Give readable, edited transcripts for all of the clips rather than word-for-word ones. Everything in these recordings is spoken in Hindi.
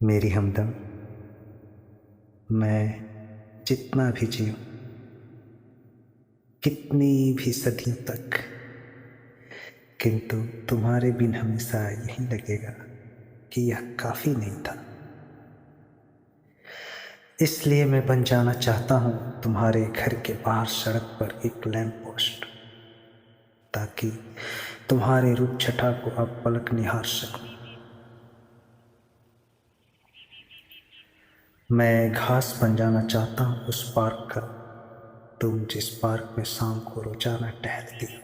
मेरी हमदम, मैं जितना भी जीऊँ, कितनी भी सदियों तक, किंतु तुम्हारे बिन हमेशा यही लगेगा कि यह काफ़ी नहीं था। इसलिए मैं बन जाना चाहता हूँ तुम्हारे घर के बाहर सड़क पर एक लैंप पोस्ट, ताकि तुम्हारे रूप छटा को अब पलक निहार सकूं। मैं घास बन जाना चाहता हूँ उस पार्क का, तुम जिस पार्क में शाम को रोजाना टहलती हो,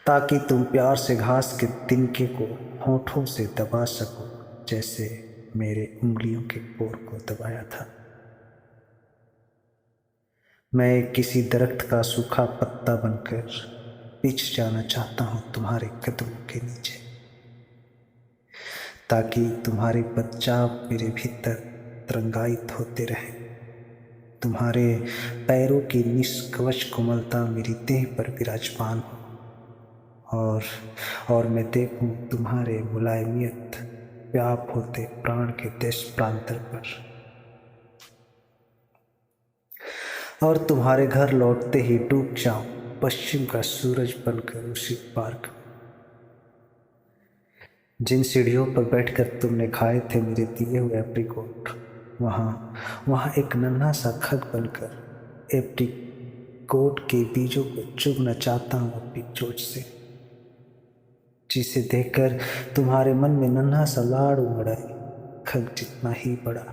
ताकि तुम प्यार से घास के तिनके को होठों से दबा सको, जैसे मेरे उंगलियों के कोर को दबाया था। मैं किसी दरख्त का सूखा पत्ता बनकर बिछ जाना चाहता हूँ तुम्हारे कदमों के नीचे, ताकि तुम्हारे बदचाव मेरे भीतर तरंगायित होते रहे। तुम्हारे पैरों की निष्कवच कोमलता मेरी देह पर विराजमान हो, और मैं देखूं तुम्हारे मुलायमियत व्याप होते प्राण के देश प्रांतर पर, और तुम्हारे घर लौटते ही डूब जाऊं पश्चिम का सूरज बनकर उसी पार्क में। जिन सीढ़ियों पर बैठकर तुमने खाए थे मेरे दिए हुए एप्रिकॉट, वहाँ एक नन्हा सा खग बनकर एप्रिकॉट के बीजों को चुभना चाहता हूँ अपनी चोंच से, जिसे देखकर तुम्हारे मन में नन्हा सा लाड़ उमड़े, खग जितना ही बड़ा,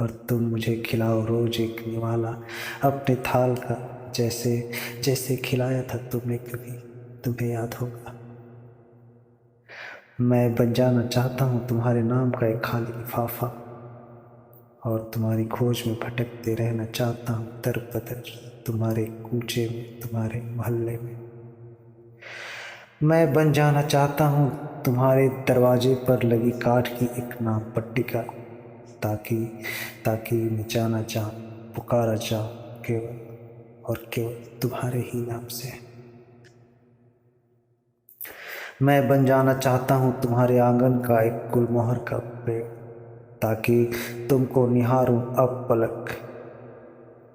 और तुम मुझे खिलाओ रोज एक निवाला अपने थाल का, जैसे जैसे खिलाया था तुमने कभी, तुम्हें याद होगा। मैं बन जाना चाहता हूँ तुम्हारे नाम का एक खाली लिफाफा, और तुम्हारी खोज में भटकते रहना चाहता हूँ दर बदर, तुम्हारे कूचे में, तुम्हारे मोहल्ले में। मैं बन जाना चाहता हूँ तुम्हारे दरवाजे पर लगी काठ की एक नाम पट्टिका, ताकि ताकि मैं जाना चाहूँ, पुकारा जाऊँ केवल और केवल तुम्हारे ही नाम से। मैं बन जाना चाहता हूँ तुम्हारे आंगन का एक गुलमोहर का पेड़, ताकि तुमको निहारूं अब पलक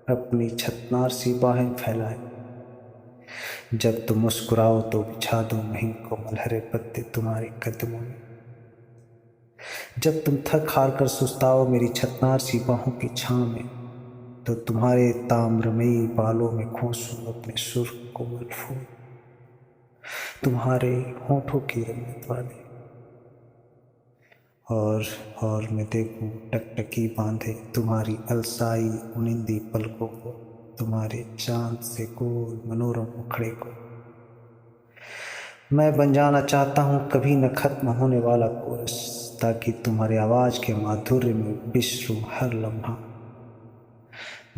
अपनी छतनार सी बाहें फैलाए। जब तुम मुस्कुराओ तो बिछा दूं महीन कोमल हरे पत्ते तुम्हारे कदमों में। जब तुम थक हार कर सुस्ताओ मेरी छतनार सी बाहों की छांव में, तो तुम्हारे ताम्रमयी बालों में खोसूं अपने सुर्ख कोमल फूल, तुम्हारे होठों की रंगत वाले, और और मैं देखूं टकटकी बांधे तुम्हारी अलसाई उनिंदी पलकों को, तुम्हारे चांद से गोल मनोरम मुखड़े को। मैं बन जाना चाहता हूँ कभी न खत्म होने वाला कोरस, ताकि तुम्हारी आवाज के माधुर्य में बिसरूं हर लम्हा।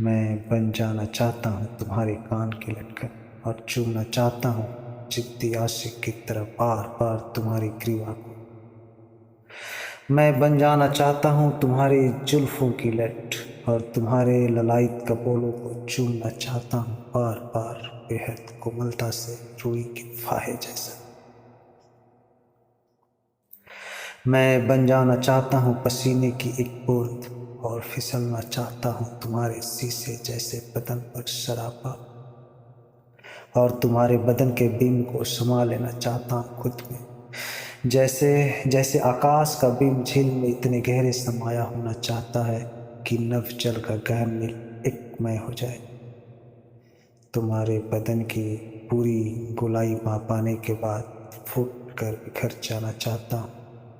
मैं बन जाना चाहता हूँ तुम्हारे कान की लटकन, और चूमना चाहता हूँ जिद्दी आशिक की तरह बार बार तुम्हारी ग्रीवा को। मैं बन जाना चाहता हूँ तुम्हारे जुल्फों की लट, और तुम्हारे ललायत कपोलों को चूमना चाहता हूँ बार बार बेहद कोमलता से रुई के फाहे जैसा। मैं बन जाना चाहता हूँ पसीने की एक बूंद, और फिसलना चाहता हूँ तुम्हारे शीशे जैसे बदन पर सरापा, और तुम्हारे बदन के बिंब को समा लेना चाहता हूँ खुद में, जैसे जैसे आकाश का बिंब झील में इतने गहरे समाया होना चाहता है कि नभ जल का गहन नील एक मय हो जाए। तुम्हारे बदन की पूरी गोलाई पाने के बाद फूट कर बिखर जाना चाहता हूँ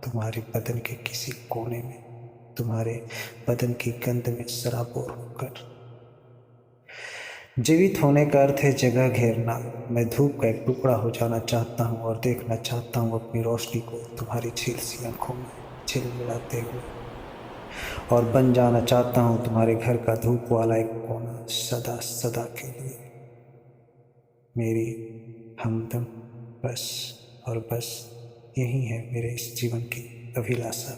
तुम्हारे बदन के किसी कोने में, तुम्हारे बदन की गंध में सराबोर होकर। जीवित होने का अर्थ है जगह घेरना। मैं धूप का एक टुकड़ा हो जाना चाहता हूँ, और देखना चाहता हूँ अपनी रोशनी को तुम्हारी झील सी आंखों में झिलमिलाते हुए, और बन जाना चाहता हूँ तुम्हारे घर का धूप वाला एक कोना सदा सदा के लिए। मेरी हमदम, बस और बस यही है मेरे इस जीवन की अभिलाषा।